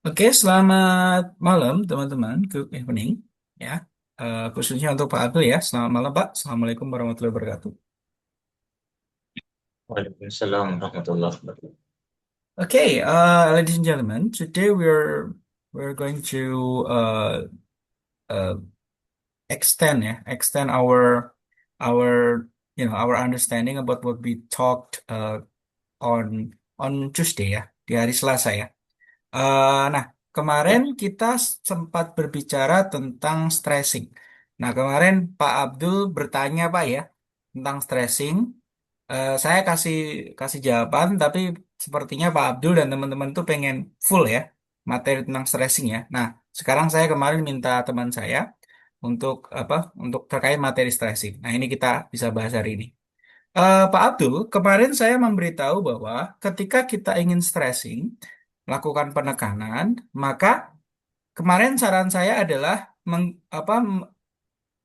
Oke, selamat malam teman-teman. Good evening ya. Khususnya untuk Pak Abdul ya. Selamat malam Pak. Assalamualaikum warahmatullahi wabarakatuh. Waalaikumsalam warahmatullahi wabarakatuh. Okay, ladies and gentlemen, today we're going to uh, extend our our understanding about what we talked on Tuesday ya, di hari Selasa ya. Nah, kemarin Ya, kita sempat berbicara tentang stressing. Nah, kemarin Pak Abdul bertanya Pak ya tentang stressing. Saya kasih kasih jawaban, tapi sepertinya Pak Abdul dan teman-teman tuh pengen full ya materi tentang stressing ya. Nah, sekarang saya kemarin minta teman saya untuk apa? Untuk terkait materi stressing. Nah, ini kita bisa bahas hari ini. Pak Abdul, kemarin saya memberitahu bahwa ketika kita ingin stressing, melakukan penekanan, maka kemarin saran saya adalah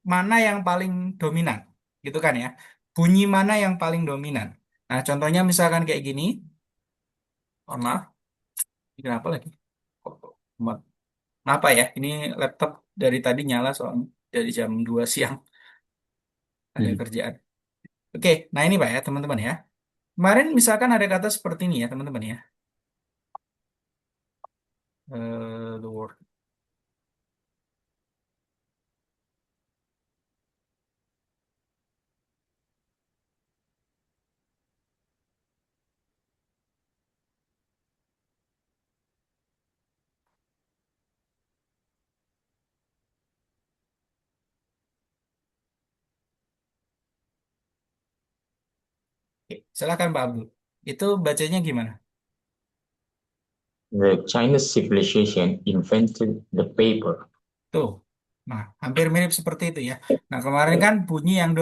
mana yang paling dominan, gitu kan ya? Bunyi mana yang paling dominan? Nah, contohnya misalkan kayak gini. Oh, maaf, ini kenapa lagi? Ma- Kenapa ya? Ini laptop dari tadi nyala soalnya dari jam 2 siang ada hmm. kerjaan. Oke, nah ini Pak ya, teman-teman ya. Kemarin misalkan ada kata seperti ini ya, teman-teman ya. The word. Oke, silakan Pak Abdul. Itu bacanya gimana? The Chinese civilization invented the paper. Tuh. Nah, hampir mirip seperti itu ya. Nah, kemarin kan bunyi yang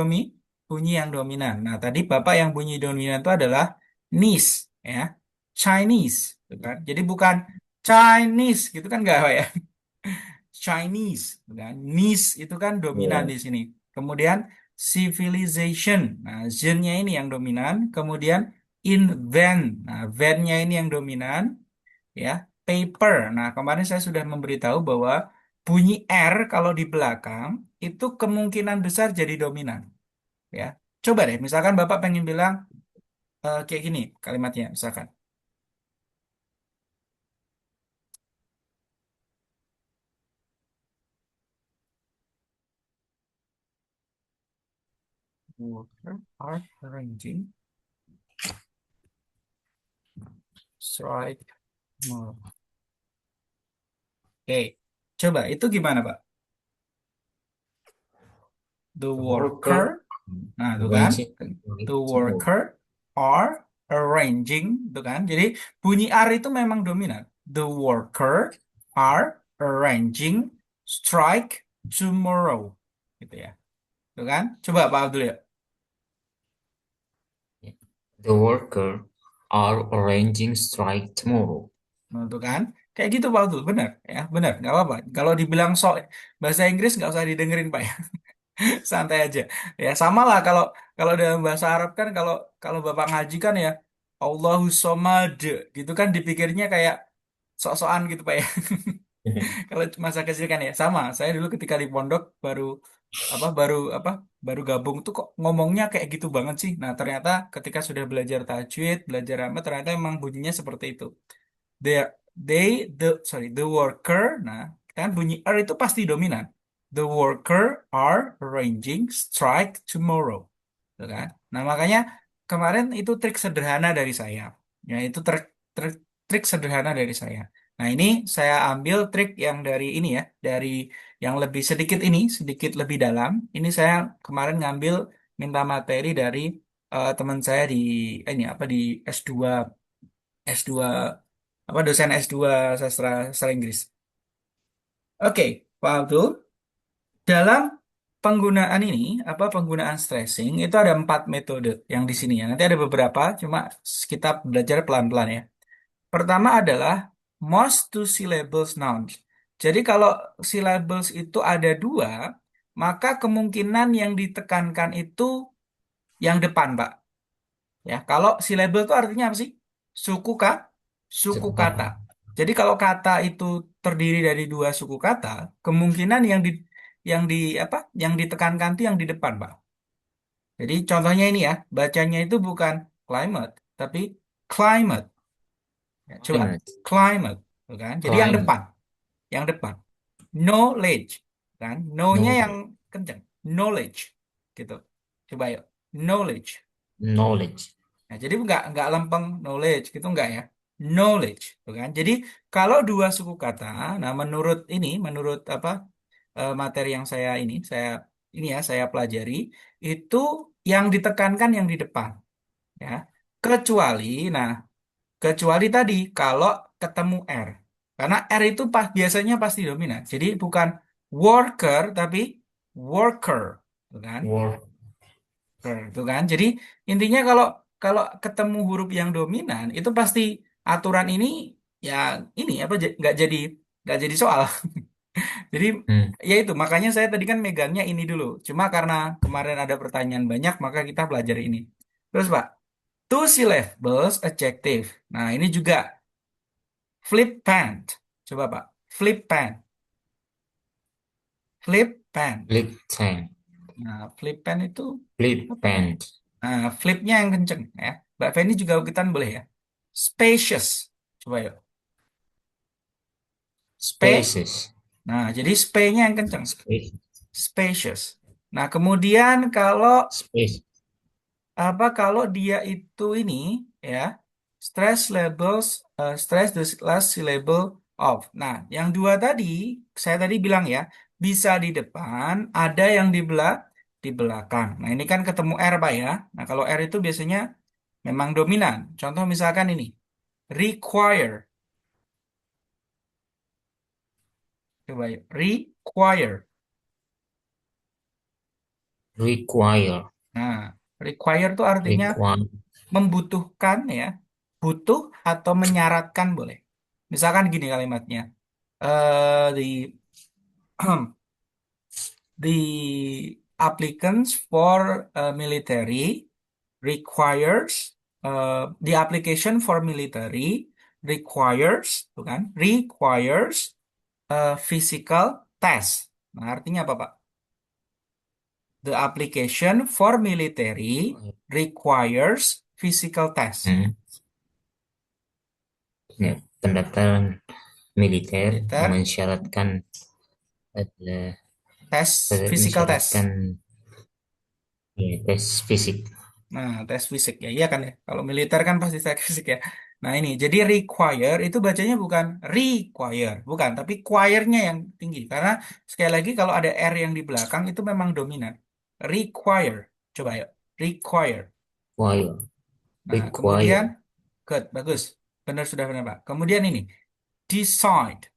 dominan. Nah, tadi Bapak yang bunyi dominan itu adalah nis, ya. Chinese, gitu kan. Jadi bukan Chinese, gitu kan enggak, Pak ya? Chinese, gitu kan. Nis itu kan dominan Yeah. di sini. Kemudian civilization. Nah, zen-nya ini yang dominan. Kemudian invent. Nah, van-nya ini yang dominan ya. Paper. Nah, kemarin saya sudah memberitahu bahwa bunyi R kalau di belakang itu kemungkinan besar jadi dominan, ya. Coba deh, misalkan Bapak pengen bilang kayak gini kalimatnya, misalkan water are arranging strike more. Oke, coba itu gimana, Pak? The The worker, worker nah itu kan, arranging the tomorrow. worker are arranging, itu kan. Jadi bunyi R itu memang dominan. The worker are arranging strike tomorrow, gitu ya. Itu kan? Coba Pak Abdul ya. The worker are arranging strike tomorrow. Nah, itu kan? Kayak gitu Pak Abdul, benar ya, benar, nggak apa-apa. Kalau dibilang bahasa Inggris nggak usah didengerin Pak ya, santai aja. Ya sama lah kalau kalau dalam bahasa Arab kan kalau kalau Bapak ngaji kan ya Allahu Somad gitu kan dipikirnya kayak sok-sokan gitu Pak ya. Kalau masa kecil kan ya sama. Saya dulu ketika di pondok baru baru gabung tuh kok ngomongnya kayak gitu banget sih. Nah, ternyata ketika sudah belajar tajwid, belajar apa ternyata emang bunyinya seperti itu. They they the worker. Nah, kan bunyi R itu pasti dominan. The worker are arranging strike tomorrow. Tuh kan? Nah, makanya kemarin itu trik sederhana dari saya. Ya, itu trik, trik sederhana dari saya. Nah, ini saya ambil trik yang dari ini ya, dari yang lebih sedikit ini, sedikit lebih dalam. Ini saya kemarin ngambil minta materi dari teman saya di ini apa di S2 apa dosen S2 sastra sastra Inggris. Oke, Pak Abdul, dalam penggunaan ini, apa penggunaan stressing itu ada 4 metode yang di sini ya. Nanti ada beberapa, cuma kita belajar pelan-pelan ya. Pertama adalah most two syllables nouns. Jadi kalau syllables itu ada 2, maka kemungkinan yang ditekankan itu yang depan, Pak. Ya, kalau syllable itu artinya apa sih? Suku kah? Suku kata. Jadi kalau kata itu terdiri dari dua suku kata, kemungkinan yang di apa? Yang ditekankan itu yang di depan, Pak. Jadi contohnya ini ya, bacanya itu bukan climate, tapi climate. Ya, coba Climate. climate, tuh kan? Jadi Climate. yang depan. Knowledge, kan? No-nya yang Knowledge. kencang. Knowledge, gitu. Coba yuk, knowledge. Knowledge. Nah, jadi nggak lempeng knowledge gitu nggak ya? Knowledge, tuh kan? Jadi kalau dua suku kata, nah menurut apa materi yang saya pelajari itu yang ditekankan yang di depan, ya. Kecuali, nah kecuali tadi kalau ketemu R, karena R itu biasanya pasti dominan. Jadi bukan worker tapi worker, tuh kan? Work. Tuh kan. Jadi intinya kalau kalau ketemu huruf yang dominan itu pasti aturan ini ya ini apa nggak jadi soal. Jadi Hmm. ya itu makanya saya tadi kan megangnya ini dulu. Cuma karena kemarin ada pertanyaan banyak maka kita pelajari ini. Terus Pak, two syllables adjective. Nah, ini juga flip pant. Coba Pak, flip pant. Flip pant. Flip pen. Nah, flip pant itu Flip apa ya? pen. Nah, flipnya yang kenceng ya. Mbak Feni juga kita boleh ya. Spacious. Coba yuk. Spe. Spaces. Nah, jadi spe-nya yang kenceng. Space. Spacious. Nah, kemudian kalau Space. kalau dia itu ini ya, stress the last syllable of. Nah, yang dua tadi saya tadi bilang ya, bisa di depan, ada yang di belakang. Nah, ini kan ketemu R, Pak ya. Nah, kalau R itu biasanya memang dominan. Contoh misalkan ini, require. Coba yuk, require. Require. Nah, require itu artinya Require. membutuhkan ya, butuh atau menyaratkan boleh. Misalkan gini kalimatnya, the the applicants for military requires the application for military requires, tuh kan? Requires a physical test. Nah, artinya apa, Pak? The application for military requires physical test. Hmm. Ya, pendaftaran militer Militer mensyaratkan ada tes physical test. mensyaratkan ya, tes fisik. Nah, tes fisik ya, iya kan ya. Kalau militer kan pasti tes fisik ya. Nah ini, jadi require itu bacanya bukan require, bukan, tapi choir-nya yang tinggi. Karena sekali lagi kalau ada R yang di belakang itu memang dominan. Require, coba yuk, require. Require. Nah, kemudian, Require. good, bagus. Benar sudah benar Pak. Kemudian ini, decide.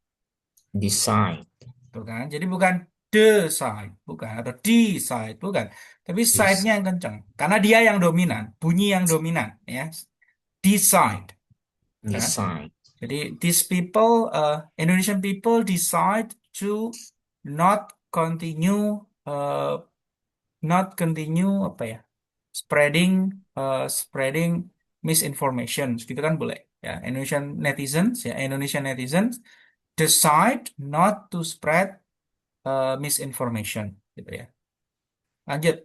Decide. Tuh kan? Jadi bukan decide, bukan atau decide, bukan. Tapi This. side-nya yang kencang. Karena dia yang dominan, bunyi yang dominan, ya. Decide, kan? Decide. Jadi these people, Indonesian people decide to not continue, uh, not continue apa ya? Spreading misinformation, gitu kan boleh. Ya, Indonesian netizens decide not to spread misinformation gitu ya. Lanjut.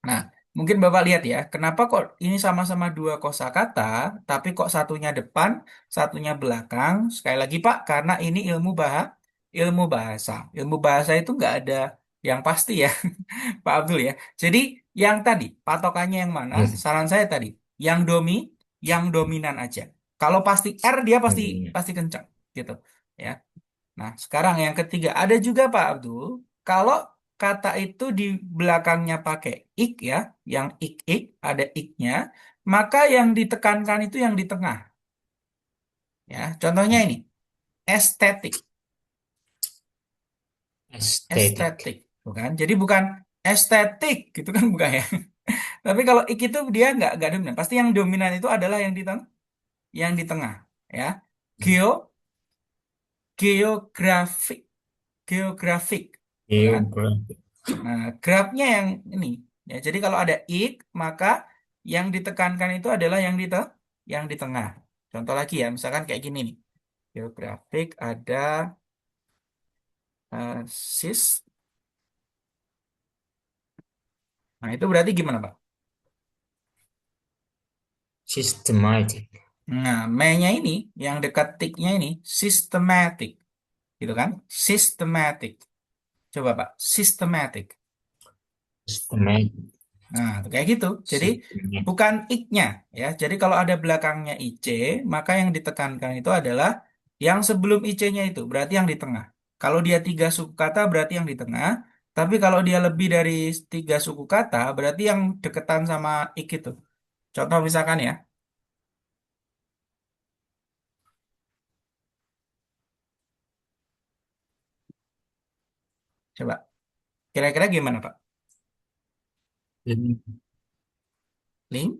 Nah, mungkin Bapak lihat ya, kenapa kok ini sama-sama dua kosakata, tapi kok satunya depan, satunya belakang. Sekali lagi Pak, karena ini ilmu bahasa. Ilmu bahasa itu nggak ada yang pasti ya, Pak Abdul ya. Jadi yang tadi, patokannya yang mana? Yes. Saran saya tadi, yang yang dominan aja. Kalau pasti R dia pasti Dominan. pasti kencang gitu ya. Nah, sekarang yang ketiga, ada juga Pak Abdul, kalau kata itu di belakangnya pakai ik ya, yang ik, ada iknya, maka yang ditekankan itu yang di tengah. Ya, contohnya ini, estetik, Aesthetic. estetik, bukan? Jadi bukan estetik, gitu kan bukan ya. Tapi kalau ik itu dia nggak dominan. Pasti yang dominan itu adalah yang di tengah, ya. Geo, geografik, geografik, tuh kan? Geography. Nah, grabnya yang ini. Ya, jadi kalau ada ik, maka yang ditekankan itu adalah yang di tengah. Contoh lagi ya, misalkan kayak gini nih. Geografik ada sis. Nah, itu berarti gimana, Pak? Systematic. Nah, me-nya ini, yang dekat tiknya ini, systematic. Gitu kan? Systematic. Coba, Pak. Systematic. Systematic. Nah, tuh kayak gitu. Jadi, Systematic. bukan ik-nya. Ya. Jadi, kalau ada belakangnya ic, maka yang ditekankan itu adalah yang sebelum ic-nya itu. Berarti yang di tengah. Kalau dia tiga suku kata, berarti yang di tengah. Tapi kalau dia lebih dari tiga suku kata, berarti yang deketan sama ik itu. Contoh misalkan ya. Coba. Kira-kira gimana, Pak? Lin- Ling?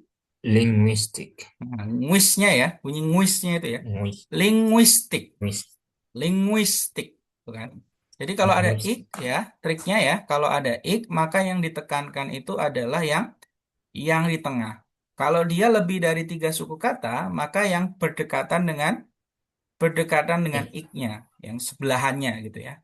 Linguistic. Nah, nguisnya ya, bunyi nguisnya itu ya. Linguis- Linguistik, linguis- linguistik, bukan? Jadi kalau ada ik Linguistic. ya, triknya ya, kalau ada ik maka yang ditekankan itu adalah yang di tengah. Kalau dia lebih dari tiga suku kata, maka yang berdekatan dengan Eh, iknya, yang sebelahannya gitu ya.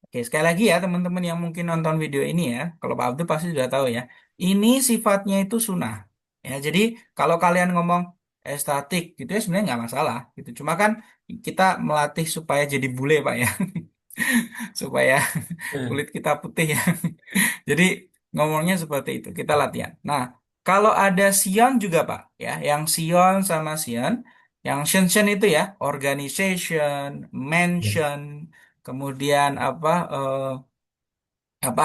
Oke, sekali lagi ya teman-teman yang mungkin nonton video ini ya, kalau Pak Abdul pasti sudah tahu ya. Ini sifatnya itu sunnah. Ya, jadi kalau kalian ngomong statik gitu ya sebenarnya nggak masalah gitu. Cuma kan kita melatih supaya jadi bule Pak ya, supaya eh, kulit kita putih ya. Jadi ngomongnya seperti itu, kita latihan. Nah, kalau ada Sion juga Pak ya, yang Sion sama Sion, yang Shen itu ya, organization, ya. mention, kemudian apa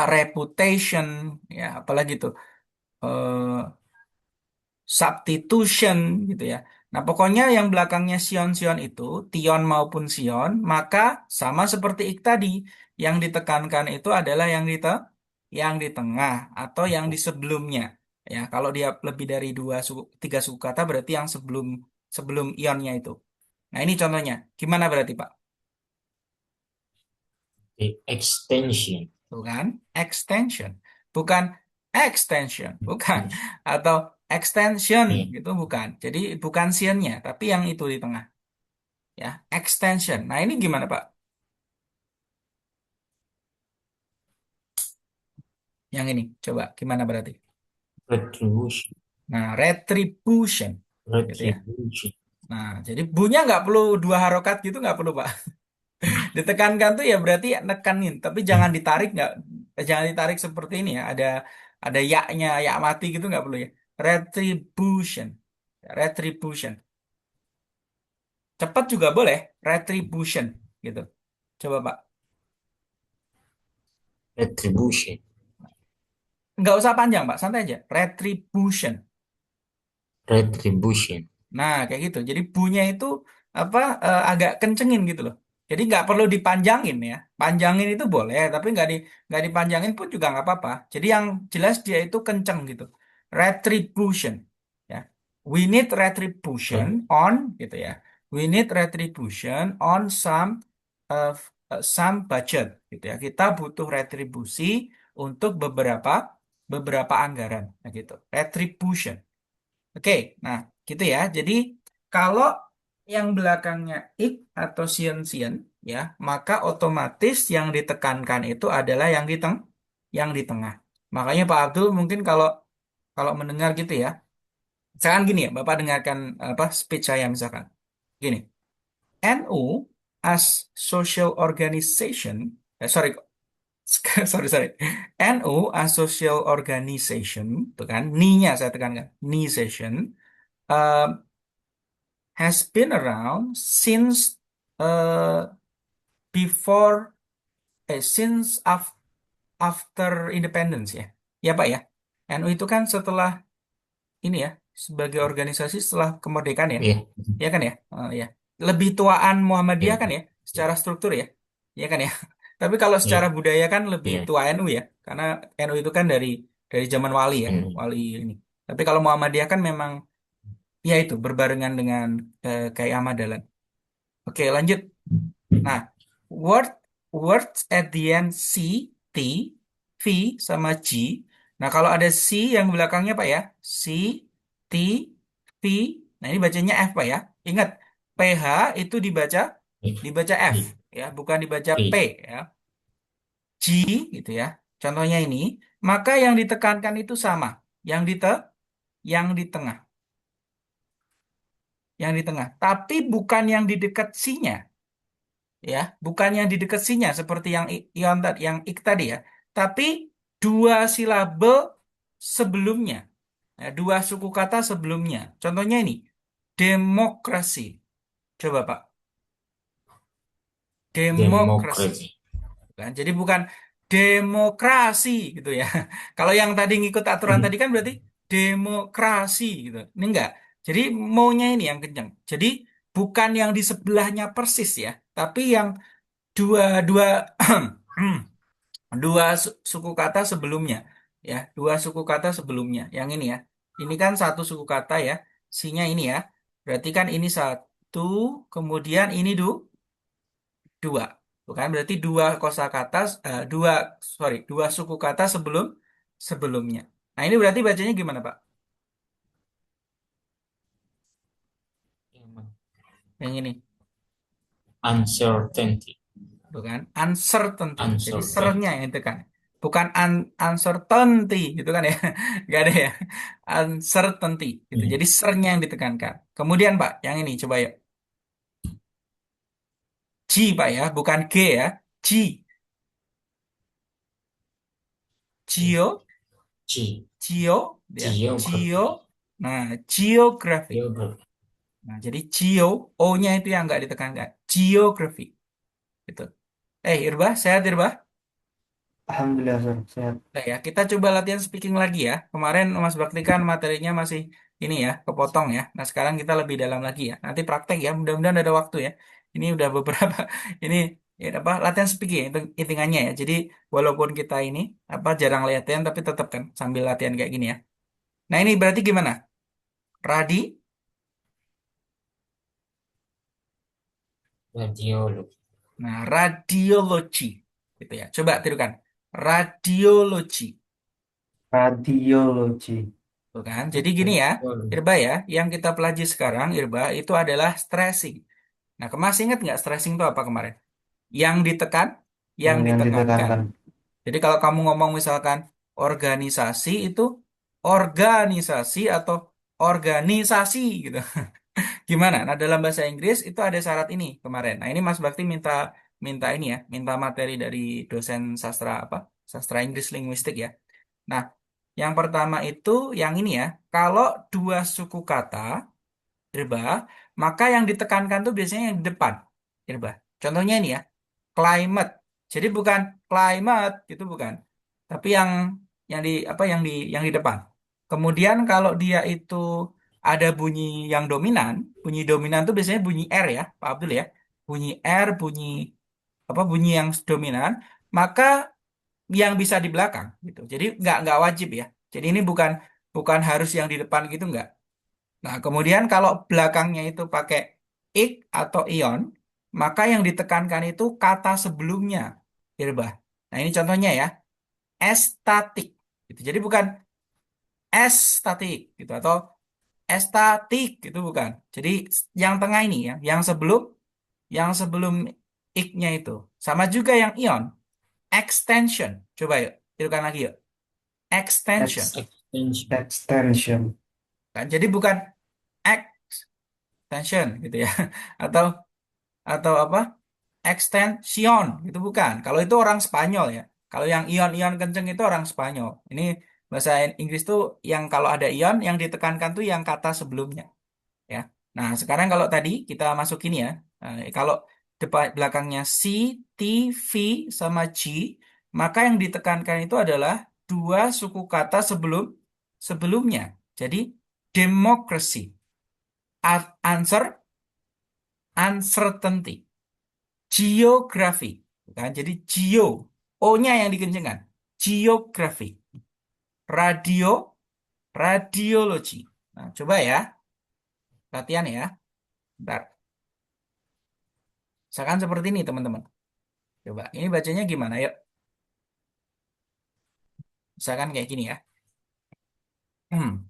reputation ya apalagi tuh substitution gitu ya. Nah, pokoknya yang belakangnya sion-sion itu tion maupun sion, maka sama seperti ik tadi, yang ditekankan itu adalah yang di tengah atau yang di sebelumnya. Ya, kalau dia lebih dari tiga suku kata berarti yang sebelum sebelum ionnya itu. Nah, ini contohnya. Gimana berarti, Pak? The extension. Tuh kan? Extension. Bukan extension. Bukan. Atau extension Ya. gitu bukan. Jadi bukan sionnya, tapi yang itu di tengah. Ya, extension. Nah, ini gimana, Pak? Yang ini. Coba gimana berarti? Retribution. Nah, retribution. Gitu ya. Retribution. Nah, jadi bunya nggak perlu dua harokat gitu nggak perlu, Pak. Ditekankan tuh ya berarti nekanin, tapi jangan ditarik nggak, jangan ditarik seperti ini ya. Ada yaknya, ya mati gitu nggak perlu ya. Retribution. Retribution. Cepat juga boleh, retribution gitu. Coba Pak. Retribution. Nggak usah panjang Pak, santai aja. Retribution. Retribution. Nah, kayak gitu. Jadi bunya itu apa agak kencengin gitu loh. Jadi nggak perlu dipanjangin ya. Panjangin itu boleh, tapi nggak dipanjangin pun juga nggak apa-apa. Jadi yang jelas dia itu kenceng gitu. Retribution. Ya. We need retribution Ya. on gitu ya. We need retribution on uh, some budget gitu ya. Kita butuh retribusi untuk beberapa anggaran, nah, gitu. Retribution. Oke, nah gitu ya. Jadi kalau yang belakangnya ik atau sien-sien ya, maka otomatis yang ditekankan itu adalah yang di tengah. Makanya Pak Abdul mungkin kalau kalau mendengar gitu ya, misalkan gini ya, Bapak dengarkan apa speech saya misalkan. Gini, NU as social organization, sorry, sorry sorry, NU as social organization, tuh kan, ni-nya saya tekankan, ni session has been around since uh, before since after independence ya. Ya Pak ya. NU itu kan setelah ini ya sebagai organisasi setelah kemerdekaan ya. Ya. Ya kan ya? Ya. Lebih tuaan Ya. Muhammadiyah kan ya secara struktur ya. Ya kan ya. Tapi kalau Ya. secara budaya kan lebih Ya. tua NU ya. Karena NU itu kan dari zaman wali ya, Hmm. wali ini. Tapi kalau Muhammadiyah kan memang ya itu berbarengan dengan Kiai Ahmad Dahlan. Oke, lanjut. Nah, word words at the end C, T, V sama G. Nah, kalau ada C yang belakangnya Pak ya, C, T, V. Nah, ini bacanya F Pak ya. Ingat, PH itu dibaca P, dibaca F P, ya, bukan dibaca P P. ya. G gitu ya. Contohnya ini, maka yang ditekankan itu sama. Yang yang di tengah, yang di tengah. Tapi bukan yang di dekat sinya ya, bukan yang di dekat sinya seperti yang ion tadi, yang ik tadi ya. Tapi dua silabel sebelumnya. Ya, dua suku kata sebelumnya. Contohnya ini, demokrasi. Coba Pak, demokrasi. Democracy. Kan? Jadi bukan demokrasi gitu ya. Kalau yang tadi ngikut aturan tadi Hmm. kan berarti demokrasi gitu. Ini enggak. Jadi maunya ini yang kencang. Jadi bukan yang di sebelahnya persis ya, tapi yang dua dua dua suku kata sebelumnya ya, dua suku kata sebelumnya. Yang ini ya. Ini kan satu suku kata ya. Sinya ini ya. Berarti kan ini satu, kemudian ini dua. Bukan berarti dua kosakata dua sorry, dua suku kata sebelumnya. Nah, ini berarti bacanya gimana, Pak? Yang ini, Uncertainty. bukan uncertainty. Jadi sernya Uncertainty. yang itu kan. Bukan uncertainty gitu kan ya. Gak ada ya. Uncertainty gitu. Hmm. Jadi sernya yang ditekankan. Kemudian, Pak, yang ini coba ya. G, Pak ya, bukan G ya. G, G, geo, G. geo ya. Geo. Geography. Nah, geography. Geography. Nah, jadi O-nya itu yang nggak ditekankan. Geography. Gitu. Irba, sehat Irba? Alhamdulillah, Sir. Sehat. Nah, ya, kita coba latihan speaking lagi ya. Kemarin Mas Bakti kan materinya masih ini ya, kepotong ya. Nah, sekarang kita lebih dalam lagi ya. Nanti praktek ya, mudah-mudahan ada waktu ya. Ini udah beberapa, ini ya, apa latihan speaking itu hitungannya ya. Jadi walaupun kita ini apa jarang latihan, tapi tetap kan sambil latihan kayak gini ya. Nah, ini berarti gimana? Radi, Radiology. nah radiologi, gitu ya. Coba tirukan, radiologi. Radiologi. Tuh kan? Jadi gini ya, Radiology. Irba ya, yang kita pelajari sekarang, Irba, itu adalah stressing. Nah, masih ingat nggak stressing itu apa kemarin? Yang ditekan, yang Yang ditekankan. ditekankan. Jadi kalau kamu ngomong misalkan organisasi itu organisasi atau organisasi gitu. Gimana? Nah, dalam bahasa Inggris itu ada syarat ini kemarin. Nah, ini Mas Bakti minta minta ini ya, minta materi dari dosen sastra apa? Sastra Inggris linguistik ya. Nah, yang pertama itu yang ini ya, kalau dua suku kata, Irba, maka yang ditekankan tuh biasanya yang di depan, Irba. Contohnya ini ya, climate. Jadi bukan climate, itu bukan. Tapi yang di apa yang di depan. Kemudian kalau dia itu ada bunyi yang dominan, bunyi dominan tuh biasanya bunyi R ya, Pak Abdul ya. Bunyi R, bunyi yang dominan, maka yang bisa di belakang gitu. Jadi nggak wajib ya. Jadi ini bukan bukan harus yang di depan gitu nggak. Nah, kemudian kalau belakangnya itu pakai ik atau ion, maka yang ditekankan itu kata sebelumnya, Irbah. Nah, ini contohnya ya, estatik gitu. Jadi bukan estatik gitu atau estatik gitu bukan. Jadi yang tengah ini ya, yang sebelum ik-nya itu. Sama juga yang ion, extension. Coba yuk, tirukan lagi yuk. Extension. Ex- Extension. extension. Kan? Jadi bukan extension gitu ya. Atau atau apa? Extension gitu bukan. Kalau itu orang Spanyol ya. Kalau yang ion-ion kenceng itu orang Spanyol. Ini bahasa Inggris tuh yang kalau ada ion yang ditekankan tuh yang kata sebelumnya ya. Nah, sekarang kalau tadi kita masukin ya. Kalau depan belakangnya C, T, V sama G, maka yang ditekankan itu adalah dua suku kata sebelumnya. Jadi democracy, answer, uncertainty, geography, kan? Jadi geo, O-nya yang dikencengkan, geography, radio, radiologi. Nah, coba ya, latihan ya. Bentar. Misalkan seperti ini, teman-teman. Coba, ini bacanya gimana? Yuk, misalkan kayak gini ya. Hmm.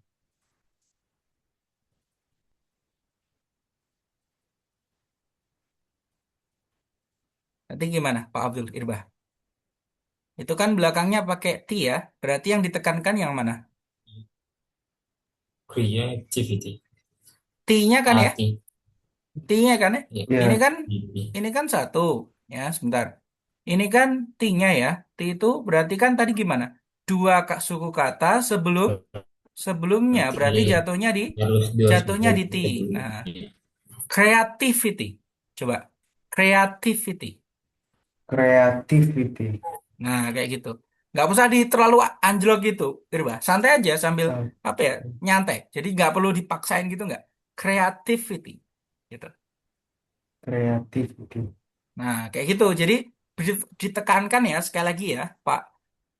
Nanti gimana, Pak Abdul Irbah? Itu kan belakangnya pakai T ya. Berarti yang ditekankan yang mana? Creativity. T-nya kan ya? Arti. T-nya kan ya? Ya. Ini Ya, kan Mimpi. ini kan satu ya, sebentar. Ini kan T-nya ya. T itu berarti kan tadi gimana? Dua suku kata sebelumnya berarti Iya. Harus dua jatuhnya suku. di T. Nah, creativity. Coba. Creativity. creativity. Nah, kayak gitu. Nggak usah di terlalu anjlok gitu, Irba. Santai aja sambil Uh, apa ya, nyantai. Jadi nggak perlu dipaksain gitu nggak. Creativity, gitu. creativity. Nah, kayak gitu. Jadi ditekankan ya sekali lagi ya, Pak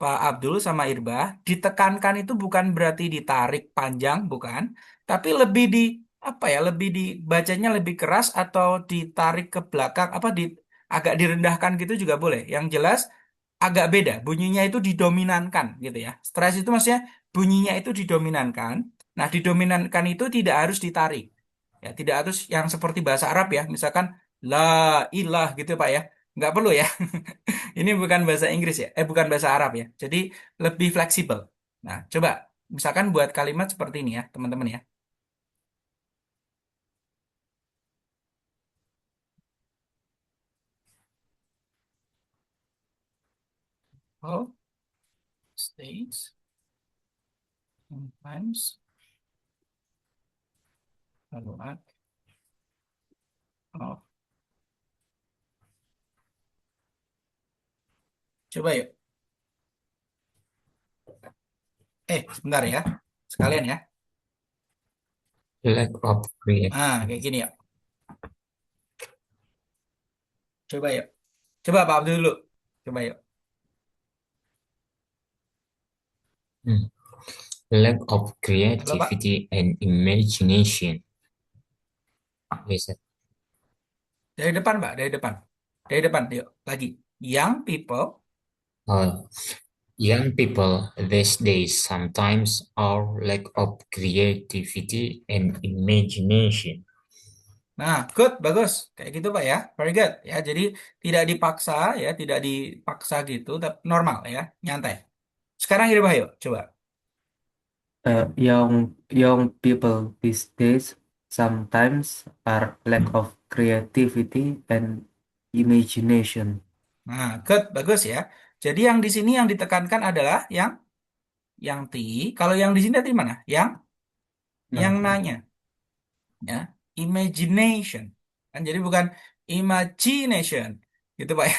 Pak Abdul sama Irba, ditekankan itu bukan berarti ditarik panjang, bukan, tapi lebih di apa ya, lebih dibacanya lebih keras atau ditarik ke belakang, apa di agak direndahkan gitu juga boleh. Yang jelas agak beda, bunyinya itu didominankan gitu ya. Stres itu maksudnya bunyinya itu didominankan. Nah, didominankan itu tidak harus ditarik. Ya, tidak harus yang seperti bahasa Arab ya, misalkan la ilah gitu Pak ya. Nggak perlu ya. Ini bukan bahasa Inggris ya, bukan bahasa Arab ya. Jadi lebih fleksibel. Nah, coba misalkan buat kalimat seperti ini ya, teman-teman ya. All states sometimes a lot of. Coba yuk. Sebentar ya. Sekalian ya. Lack of Kayak creativity. gini ya. Coba yuk. Coba Pak Abdul dulu. Coba yuk. Hmm. Lack of Halo Pak. creativity and imagination. Yes, sir. Dari depan Pak, dari depan. Dari depan, yuk. Lagi. Young people. Uh, Young people these days sometimes are lack of creativity and imagination. Nah, good, bagus. Kayak gitu Pak ya. Very good. Ya, jadi tidak dipaksa ya, tidak dipaksa gitu, tapi normal ya, nyantai. Sekarang Irbah yuk, coba. Young people these days sometimes are lack of creativity and imagination. Nah, good, bagus ya. Jadi yang di sini yang ditekankan adalah yang ti. Kalau yang di sini tadi mana? Yang Nah, nanya, ya, imagination. Kan jadi bukan imagination, gitu Pak ya.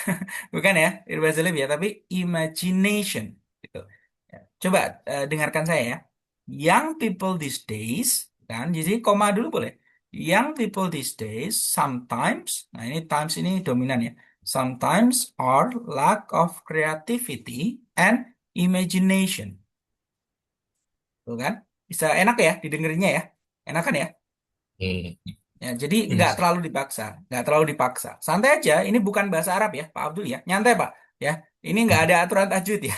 Bukan ya, berbahasa lebih ya, tapi imagination, gitu. Ya. Coba dengarkan saya ya. Young people these days, kan? Jadi koma dulu boleh. Young people these days sometimes, nah ini times ini dominan ya. Sometimes are lack of creativity and imagination. Tuh kan? Bisa enak ya didengerinnya ya. Enak kan ya? Eh, Ya, jadi nggak yes. terlalu dipaksa, nggak terlalu dipaksa. Santai aja, ini bukan bahasa Arab ya, Pak Abdul ya. Nyantai Pak, ya. Ini nggak ada aturan tajwid ya.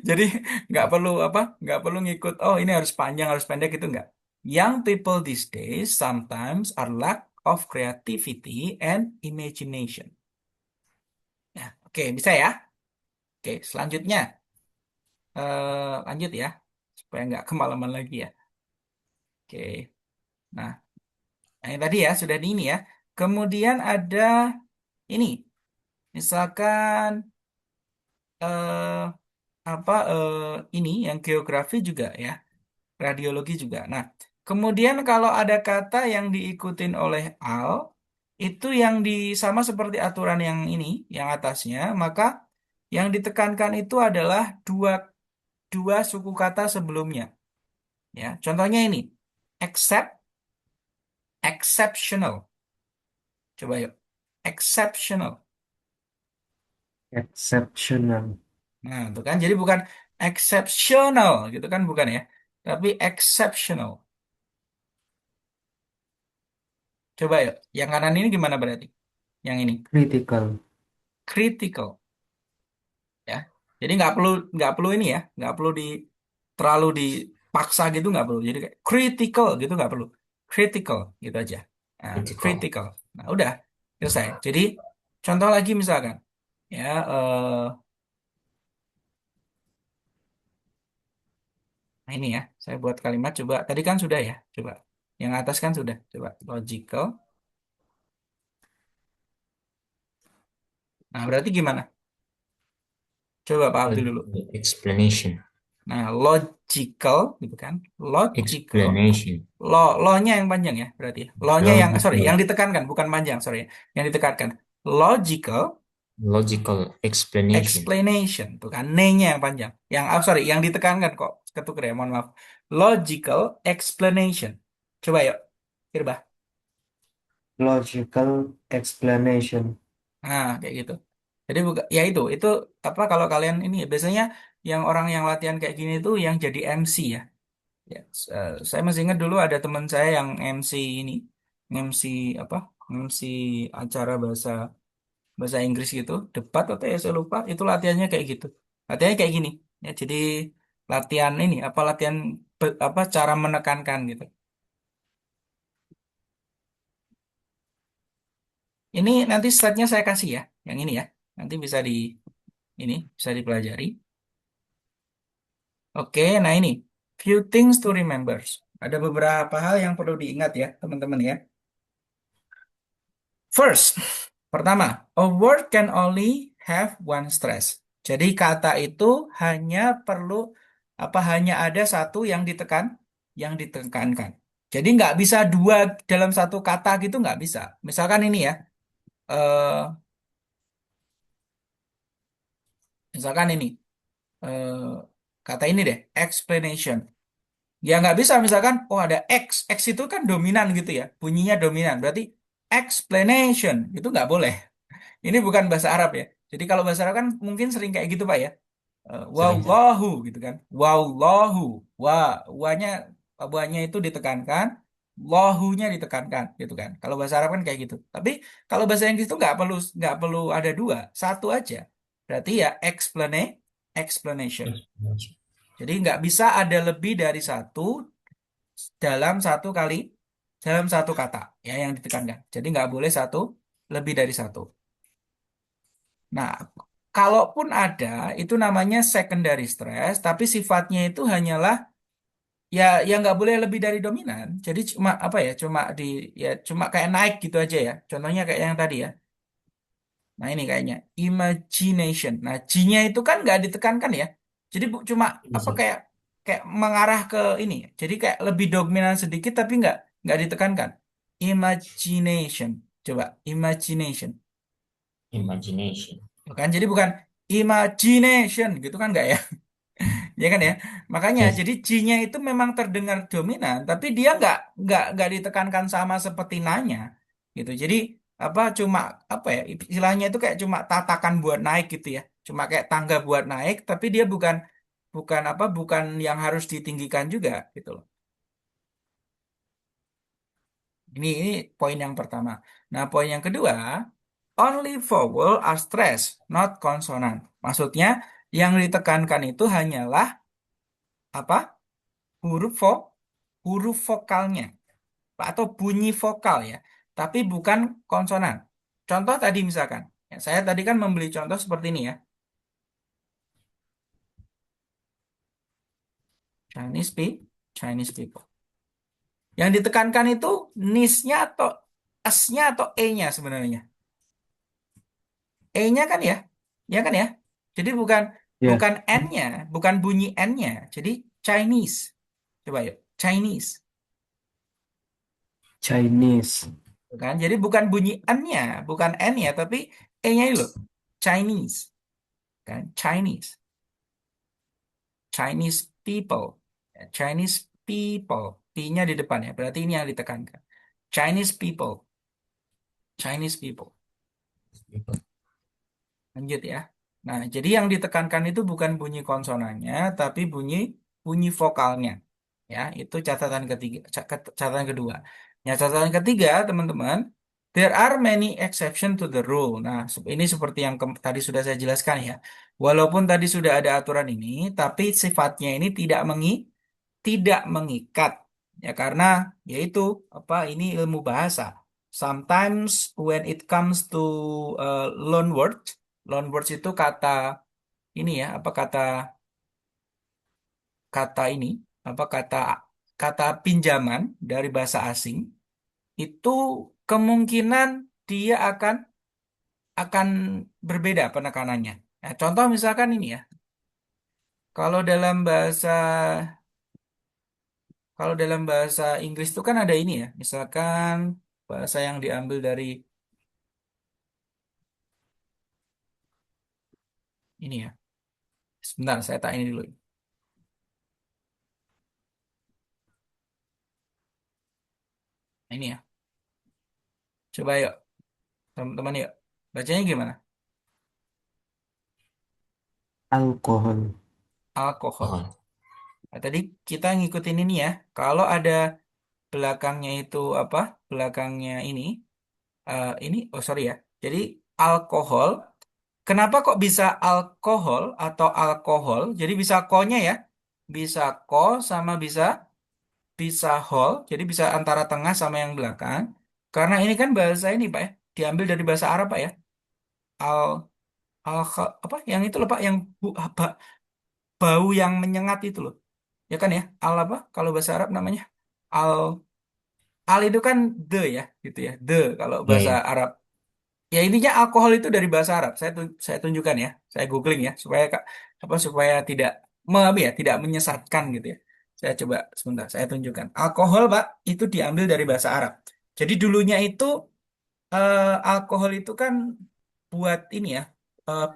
Jadi nggak perlu apa, nggak perlu ngikut. Oh ini harus panjang, harus pendek itu nggak. Young people these days sometimes are lack of creativity and imagination. Ya, oke bisa ya. Oke, selanjutnya lanjut ya, supaya nggak kemalaman lagi ya. Oke, nah, yang tadi ya sudah di ini ya. Kemudian ada ini. Misalkan eh, ini yang geografi juga ya, radiologi juga. Nah, kemudian kalau ada kata yang diikutin oleh al itu yang sama seperti aturan yang ini, yang atasnya, maka yang ditekankan itu adalah dua dua suku kata sebelumnya. Ya, contohnya ini, except, exceptional. Coba yuk, exceptional. exceptional. Nah, itu kan jadi bukan exceptional gitu kan bukan ya, tapi exceptional. Coba yuk, yang kanan ini gimana berarti? Yang ini Critical. critical ya. Jadi nggak perlu ini ya, nggak perlu terlalu dipaksa gitu nggak perlu. Jadi kayak critical gitu nggak perlu. Critical gitu aja. Nah, Critical. critical. Nah, udah selesai. Jadi Contoh lagi misalkan, ya, nah ini ya, saya buat kalimat coba. Tadi kan sudah ya, coba. Yang atas kan sudah, coba. Logical. Nah, berarti gimana? Coba Pak Abdul dulu. Explanation. Nah, logical, gitu kan? Logical. Explanation. Lo-nya yang panjang ya, berarti. Lo-nya yang, sorry, yang Logical. ditekankan, bukan panjang, sorry. Yang ditekankan. Logical Logical explanation. explanation, bukan ne-nya yang panjang. Yang, sorry, yang ditekankan kok. Ketuker ya, mohon maaf. Logical explanation. Coba yuk, Irba. Logical explanation. Nah, kayak gitu. Jadi buka, ya itu apa kalau kalian ini ya, biasanya yang orang yang latihan kayak gini itu yang jadi MC ya. Ya, saya masih ingat dulu ada teman saya yang MC ini, MC apa? MC acara bahasa bahasa Inggris gitu, debat atau ya saya lupa. Itu latihannya kayak gitu. Latihannya kayak gini. Ya, jadi latihan ini apa latihan apa cara menekankan gitu. Ini nanti slide-nya saya kasih ya, yang ini ya. Nanti bisa di ini bisa dipelajari. Oke, nah ini few things to remember. Ada beberapa hal yang perlu diingat ya, teman-teman ya. First, pertama, a word can only have one stress. Jadi kata itu hanya perlu apa hanya ada satu yang ditekankan. Jadi nggak bisa dua dalam satu kata gitu nggak bisa. Misalkan ini ya, eh, misalkan ini eh, kata ini deh, explanation. Ya nggak bisa misalkan, oh ada X itu kan dominan gitu ya, bunyinya dominan. Berarti explanation itu nggak boleh. Ini bukan bahasa Arab ya. Jadi kalau bahasa Arab kan mungkin sering kayak gitu Pak ya. Sering, sir. Wallahu gitu kan. Wallahu. Wanya, wanya itu ditekankan, lahunya ditekankan gitu kan. Kalau bahasa Arab kan kayak gitu. Tapi kalau bahasa Inggris itu nggak perlu ada dua, satu aja. Berarti ya explanation. Explanation. Jadi nggak bisa ada lebih dari satu dalam satu kali dalam satu kata ya yang ditekankan. Jadi nggak boleh satu lebih dari satu. Nah, kalaupun ada, itu namanya secondary stress, tapi sifatnya itu hanyalah ya nggak boleh lebih dari dominan. Jadi cuma apa ya, cuma kayak naik gitu aja ya. Contohnya kayak yang tadi ya. Nah ini kayaknya imagination. Nah, G-nya itu kan nggak ditekankan ya. Jadi cuma Yes, apa sir. kayak kayak mengarah ke ini. Jadi kayak lebih dominan sedikit tapi nggak ditekankan. Imagination. Coba imagination. Imagination. Tuh kan jadi bukan imagination gitu kan nggak ya? Ya kan ya. Makanya Yes. jadi G-nya itu memang terdengar dominan, tapi dia nggak ditekankan sama seperti nanya gitu. Jadi apa cuma apa ya istilahnya itu kayak cuma tatakan buat naik gitu ya. Cuma kayak tangga buat naik, tapi dia bukan bukan apa bukan yang harus ditinggikan juga gitu loh. Ini poin yang pertama. Nah, poin yang kedua, only vowel are stressed, not consonant. Maksudnya yang ditekankan itu hanyalah apa? huruf vo, huruf vokalnya atau bunyi vokal ya, tapi bukan konsonan. Contoh tadi misalkan, ya, saya tadi kan membeli contoh seperti ini ya, Chinese Chinese people. Yang ditekankan itu nis-nya atau s-nya atau e-nya sebenarnya. E-nya kan ya kan ya. Jadi bukan Ya, bukan n-nya, bukan bunyi n-nya. Jadi Chinese. Coba yuk, Chinese. Chinese. Tuh kan? Jadi bukan bunyi n-nya, bukan n-nya, tapi e-nya itu loh. Chinese, kan? Chinese, Chinese people, ya, Chinese people, p-nya di depan ya. Berarti ini yang ditekankan. Chinese people, Chinese people. Lanjut ya. Nah, jadi yang ditekankan itu bukan bunyi konsonannya, tapi bunyi bunyi vokalnya. Ya, itu catatan ketiga, catatan kedua. Ya, catatan ketiga, teman-teman, there are many exception to the rule. Nah, ini seperti yang tadi sudah saya jelaskan ya. Walaupun tadi sudah ada aturan ini, tapi sifatnya ini tidak mengikat. Ya, karena yaitu apa? Ini ilmu bahasa. Sometimes when it comes to loan words itu kata ini ya, apa kata kata ini, apa kata pinjaman dari bahasa asing itu kemungkinan dia akan berbeda penekanannya. Nah, contoh misalkan ini ya, kalau dalam bahasa kalau dalam bahasa Inggris itu kan ada ini ya, misalkan bahasa yang diambil dari ini ya. Sebentar, saya tak ini dulu. Nah, ini ya. Coba yuk, teman-teman yuk. Bacanya gimana? Alkohol. Alkohol. Oh, Nah, tadi kita ngikutin ini ya. Kalau ada belakangnya itu apa? Belakangnya ini, oh sorry ya. Jadi alkohol. Kenapa kok bisa alkohol atau alkohol? Jadi bisa ko-nya ya. Bisa ko sama bisa hol. Jadi bisa antara tengah sama yang belakang. Karena ini kan bahasa ini Pak ya. Diambil dari bahasa Arab Pak ya. Al al apa yang itu loh Pak yang bau yang menyengat itu loh. Ya kan ya? Al apa? Kalau bahasa Arab namanya al al itu kan the ya gitu ya. The kalau yeah, bahasa yeah. Arab. Ya intinya alkohol itu dari bahasa Arab. Saya tunjukkan ya. Saya googling ya supaya apa supaya tidak apa ya, tidak menyesatkan gitu ya. Saya coba sebentar saya tunjukkan. Alkohol, Pak, itu diambil dari bahasa Arab. Jadi dulunya itu alkohol itu kan buat ini ya,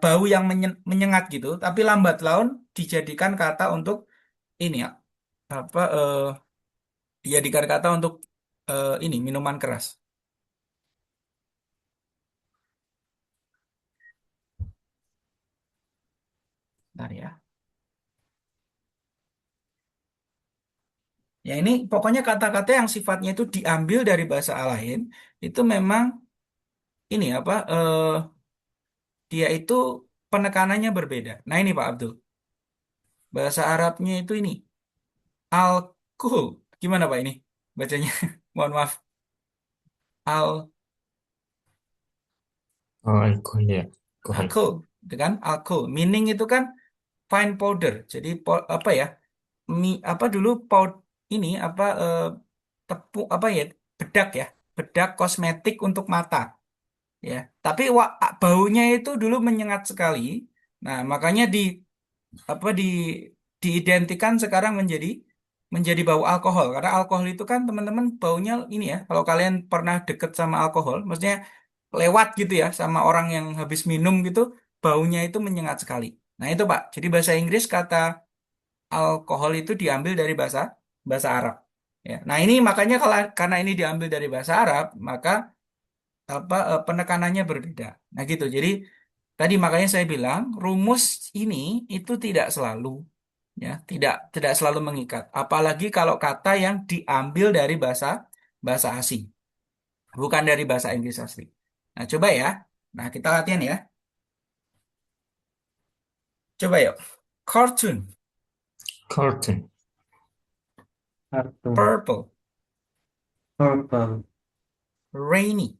bau yang menyengat gitu, tapi lambat laun dijadikan kata untuk ini ya, apa dijadikan kata untuk ini minuman keras. Bentar ya. Ya ini pokoknya kata-kata yang sifatnya itu diambil dari bahasa lain itu memang ini apa dia itu penekanannya berbeda. Nah ini Pak Abdul, bahasa Arabnya itu ini alkohol. Gimana Pak ini bacanya? Mohon maaf. Al Oh, alcohol, yeah. Alcohol. alkohol, itu kan alkohol. Meaning itu kan fine powder. Jadi apa ya? Apa dulu ini apa tepung apa ya? Bedak ya. Bedak kosmetik untuk mata. Ya, tapi baunya itu dulu menyengat sekali. Nah, makanya apa diidentikan sekarang menjadi bau alkohol. Karena alkohol itu kan teman-teman baunya ini ya. Kalau kalian pernah deket sama alkohol, maksudnya lewat gitu ya sama orang yang habis minum gitu, baunya itu menyengat sekali. Nah, itu Pak. Jadi bahasa Inggris kata alkohol itu diambil dari bahasa bahasa Arab. Ya. Nah, ini makanya kalau karena ini diambil dari bahasa Arab, maka apa penekanannya berbeda. Nah gitu. Jadi tadi makanya saya bilang rumus ini itu tidak selalu ya, tidak selalu mengikat. Apalagi kalau kata yang diambil dari bahasa bahasa asing, bukan dari bahasa Inggris asli. Nah, coba ya. Nah, kita latihan ya. Coba yuk. Cartoon, Cartoon. Kartun. purple, Purple. rainy,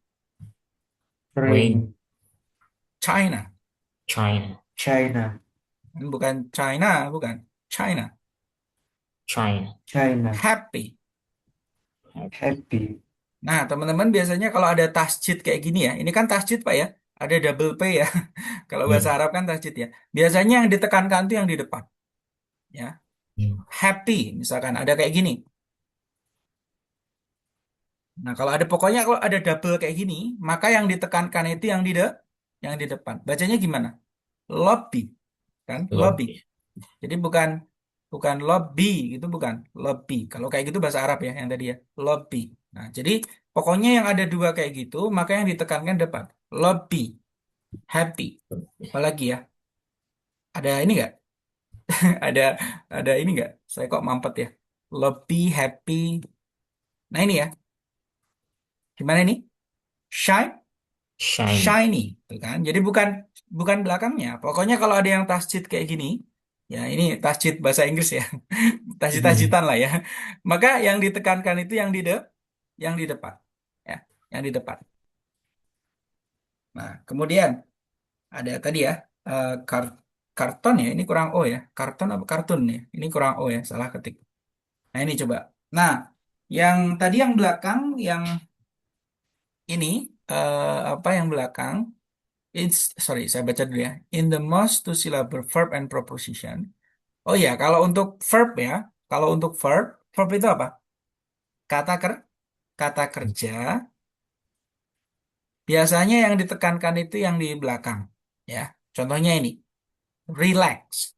Rain. Rain. China. China. China. Bukan China, bukan. China. China. China. Happy. Happy. Nah, teman-teman biasanya kalau ada tasjid kayak gini ya, ini kan tasjid Pak ya, ada double P ya. Kalau bahasa Yeah. Arab kan tasjid ya. Biasanya yang ditekankan itu yang di depan, ya. Yeah. Happy, misalkan ada kayak gini. Nah, kalau ada pokoknya kalau ada double kayak gini, maka yang ditekankan itu yang di depan. Bacanya gimana? Lobby, kan? Lobby. Lobby. Jadi bukan bukan lobby gitu bukan, lobby. Kalau kayak gitu bahasa Arab ya yang tadi ya, lobby. Nah, jadi pokoknya yang ada dua kayak gitu, maka yang ditekankan depan. Lobby, happy. Apalagi ya? Ada ini nggak? Ada ada ini nggak? Saya kok mampet ya. Lobby, happy. Nah ini ya. Gimana ini? Shine, Shiny. shiny, tuh kan? Jadi bukan bukan belakangnya. Pokoknya kalau ada yang tasjid kayak gini, ya ini tasjid bahasa Inggris ya. Yeah. Tajit-tajitan lah ya. Maka yang ditekankan itu yang di depan. Ya. yang di depan. Nah, kemudian ada tadi ya, karton ya, ini kurang O ya. Karton apa kartun ya? Ini kurang O ya, salah ketik. Nah, ini coba. Nah, yang tadi yang belakang, yang ini, apa yang belakang? Sorry, saya baca dulu ya. In the most two syllable verb and preposition. Oh ya, kalau untuk verb ya, kalau untuk verb itu apa? Kata ker, kata kerja. Biasanya yang ditekankan itu yang di belakang, ya. Contohnya ini, relax.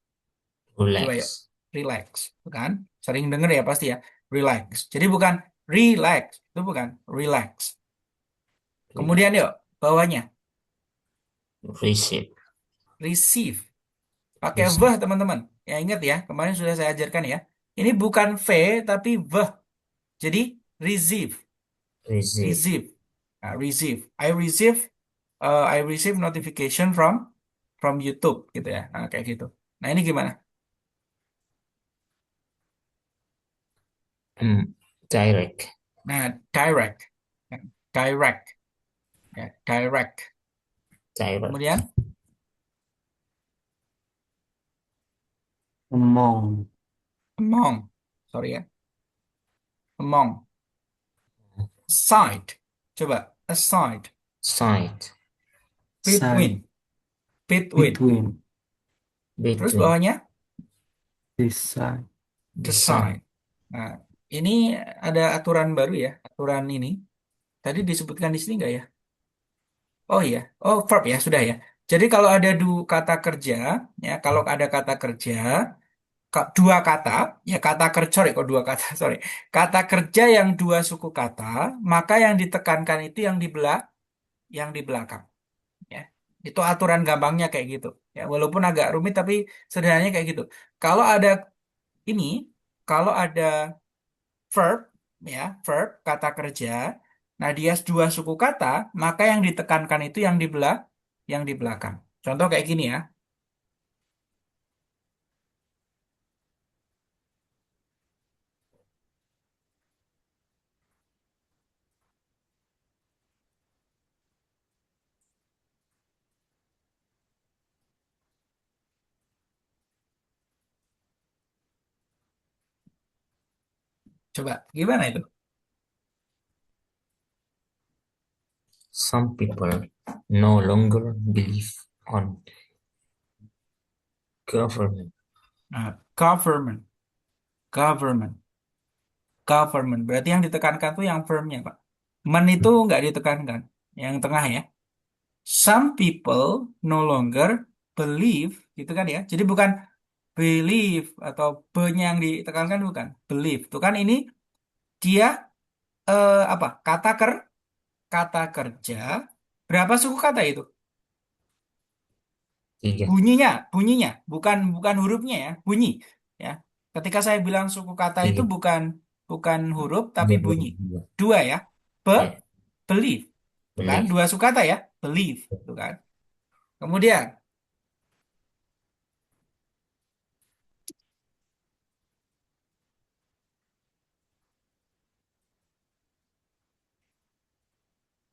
Coba yuk, Relax. relax, bukan? Sering denger ya pasti ya, relax. Jadi bukan relax, itu bukan relax. Kemudian Relax. yuk, bawahnya Receive. receive. Pakai v Receive. teman-teman. Ya ingat ya, kemarin sudah saya ajarkan ya. Ini bukan v tapi v. Jadi receive, Receive. receive, nah, receive. I receive notification from YouTube gitu ya. Nah, kayak gitu. Nah, ini gimana? Direct. Nah, direct. Ya, direct. Ya, direct. Direct. Kemudian Among. among. Sorry ya. Among. Side. Coba. Aside. Side. Side. Between. Between. Between. Terus Between. bawahnya Beside. the Beside. side. Nah, ini ada aturan baru ya. Aturan ini. Tadi disebutkan di sini nggak ya? Oh iya. Oh, verb ya. Sudah ya. Jadi kalau ada kata kerja, ya kalau ada kata kerja, dua kata, ya kata kerja, sorry, kok dua kata, sorry. Kata kerja yang dua suku kata, maka yang ditekankan itu yang di belakang. Ya, itu aturan gampangnya kayak gitu. Ya, walaupun agak rumit tapi sederhananya kayak gitu. Kalau ada ini, kalau ada verb, ya, verb kata kerja, nah dia dua suku kata, maka yang ditekankan itu yang di belakang. Contoh kayak gini ya. Coba, gimana itu? Some people no longer believe on government. Nah, government, government, government. Berarti yang ditekankan tuh yang firmnya, Pak. Men itu nggak ditekankan. Yang tengah ya. Some people no longer believe, gitu kan ya. Jadi bukan believe atau be-nya yang ditekankan bukan. Believe. Itu kan ini dia apa? Kata kerja. Berapa suku kata itu? Tiga. Bunyinya, bukan bukan hurufnya ya, bunyi ya. Ketika saya bilang suku kata itu Tiga. bukan bukan huruf tapi Dua, dua, bunyi. dua. Dua ya. Be, Ya, believe, tuh kan? believe. Dua suku kata ya, believe, tuh kan? Kemudian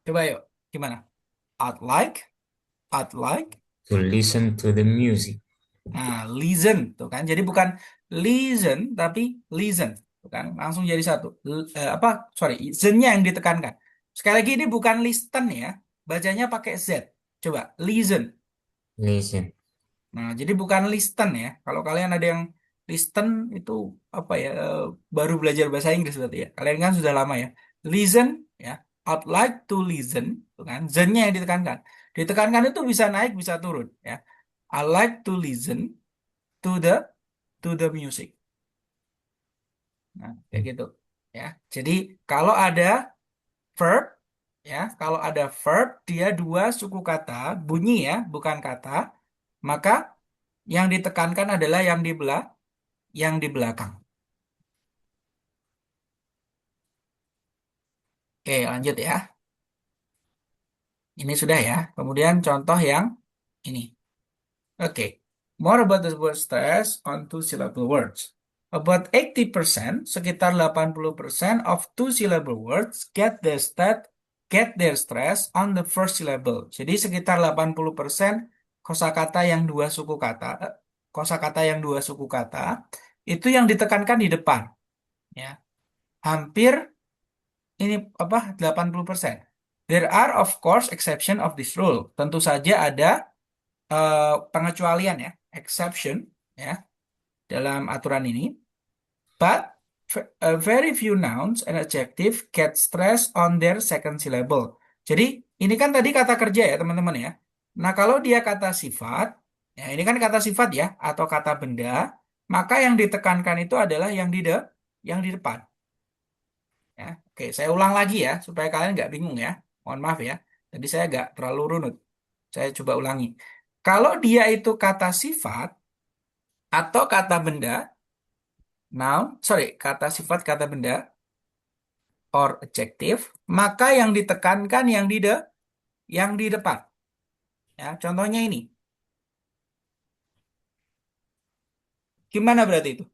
coba yuk, gimana? I'd like, I'd like. To listen to the music. Nah, listen, tuh kan? Jadi bukan listen tapi listen, tuh kan? Langsung jadi satu. Apa? Sorry, zen-nya yang ditekankan. Sekali lagi ini bukan listen ya, bacanya pakai z. Coba listen. Listen. Nah, jadi bukan listen ya. Kalau kalian ada yang listen itu apa ya? Baru belajar bahasa Inggris berarti ya. Kalian kan sudah lama ya. Listen ya. I'd like to listen, tuh kan? Zen-nya yang ditekankan. Ditekankan itu bisa naik, bisa turun ya. I like to listen to the music. Nah, kayak gitu ya. Jadi kalau ada verb ya, kalau ada verb dia dua suku kata, bunyi ya, bukan kata, maka yang ditekankan adalah yang di belakang. Oke, lanjut ya. Ini sudah ya. Kemudian contoh yang ini. Oke. More about the word stress on two syllable words. About 80%, sekitar 80% of two syllable words get the stat get their stress on the first syllable. Jadi sekitar 80% kosakata yang dua suku kata, kosakata yang dua suku kata itu yang ditekankan di depan, ya. Hampir ini apa 80%. There are of course exception of this rule. Tentu saja ada pengecualian ya, exception ya dalam aturan ini. But very few nouns and adjective get stress on their second syllable. Jadi ini kan tadi kata kerja ya teman-teman ya. Nah kalau dia kata sifat, ya ini kan kata sifat ya atau kata benda, maka yang ditekankan itu adalah yang di depan. Ya, oke, saya ulang lagi ya supaya kalian nggak bingung ya. Mohon maaf ya. Tadi saya nggak terlalu runut. Saya coba ulangi. Kalau dia itu kata sifat atau kata benda, noun, sorry, kata sifat, kata benda, or adjective, maka yang ditekankan yang di depan. Ya, contohnya ini. Gimana berarti itu?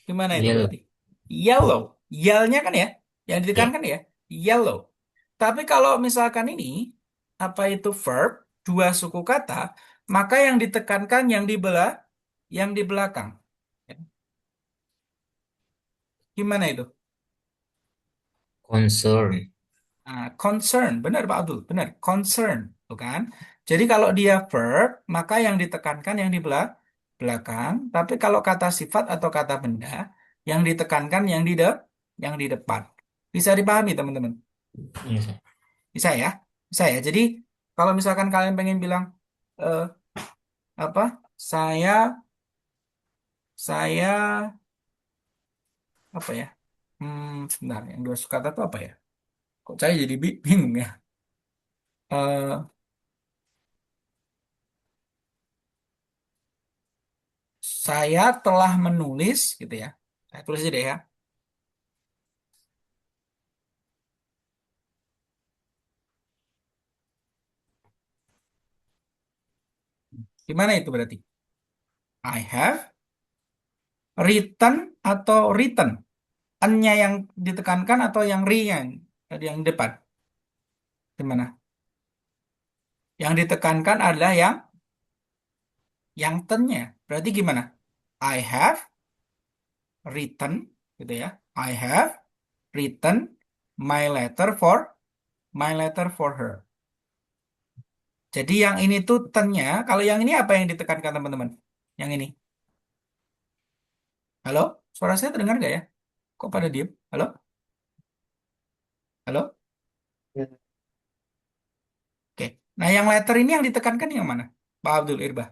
Gimana itu Yellow. berarti? Yellow. Yell-nya kan ya? Yang Yeah. ditekankan ya? Yellow. Tapi kalau misalkan ini, apa itu verb, dua suku kata, maka yang ditekankan yang di belakang. Gimana itu? Concern. Concern, benar Pak Abdul, benar, concern, tuh kan? Jadi kalau dia verb, maka yang ditekankan yang di belakang, tapi kalau kata sifat atau kata benda, yang ditekankan yang di depan. Bisa dipahami teman-teman? Yes, sir. Bisa ya? Bisa ya. Jadi kalau misalkan kalian pengen bilang eh, apa? Saya saya apa ya? Sebentar, yang dua suku kata itu apa ya? Kok saya jadi bingung ya? Eh, saya telah menulis gitu ya. Saya tulis aja deh ya. Gimana itu berarti? I have written atau written. N-nya yang ditekankan atau yang ri-nya yang depan. Gimana? Yang ditekankan adalah yang ten-nya. Berarti gimana? I have written gitu ya. I have written my letter for her. Jadi yang ini tuh ten-nya. Kalau yang ini apa yang ditekankan teman-teman? Yang ini. Halo? Suara saya terdengar nggak ya? Kok pada diem? Halo? Halo? Ya, Oke. Nah, yang letter ini yang ditekankan yang mana? Pak Abdul Irbah.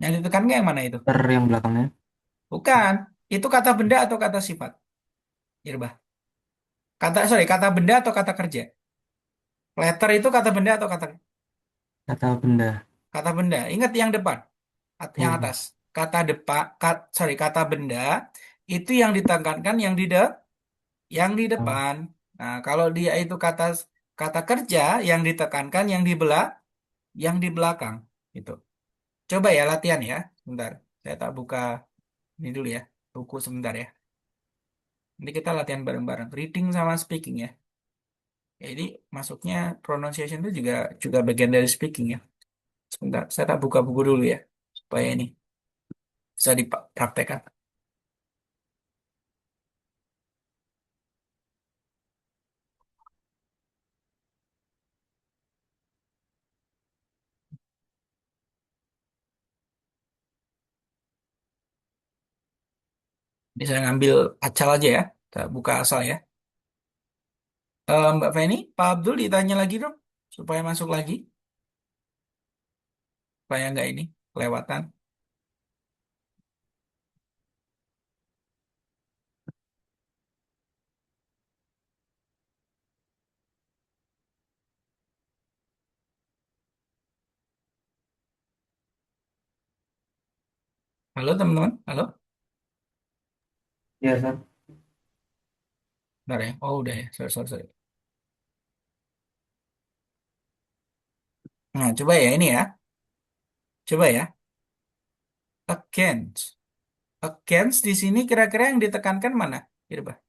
Yang ditekankan yang mana itu? ter yang belakangnya. Bukan. Itu kata benda atau kata sifat? Irbah. Kata benda atau kata kerja? Letter itu kata benda atau Kata benda. kata benda. Ingat yang depan, Oh yang iya. atas. Kata depan, kata benda itu yang ditekankan yang di Oh, depan. Nah, kalau dia itu kata kerja yang ditekankan yang di belakang. Itu. Coba ya latihan ya. Sebentar. Saya tak buka ini dulu ya. Buku sebentar ya. Nanti kita latihan bareng-bareng. Reading sama speaking ya. Jadi masuknya pronunciation itu juga bagian dari speaking ya. Sebentar, saya tak buka buku dulu ya. Supaya ini bisa dipraktekkan. Ini saya ngambil acal aja ya. Kita buka asal ya. Mbak Feni, Pak Abdul ditanya lagi dong. Supaya masuk lagi. Supaya nggak ini. Kelewatan. Halo teman-teman. Halo. iya, Sar. Bentar ya. Oh udah ya. Sorry, sorry, sorry. Nah coba ya ini ya. Coba ya. Against. Against di sini kira-kira yang ditekankan mana? Coba.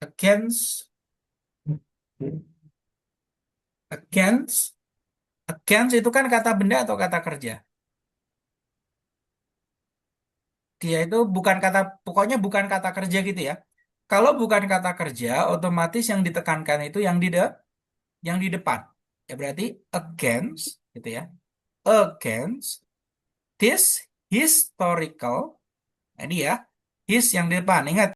Against. Against. Against itu kan kata benda atau kata kerja? Dia itu bukan kata, pokoknya bukan kata kerja gitu ya. Kalau bukan kata kerja, otomatis yang ditekankan itu yang di depan. Ya berarti against gitu ya. Against this historical. Ini ya, his yang di depan. Ingat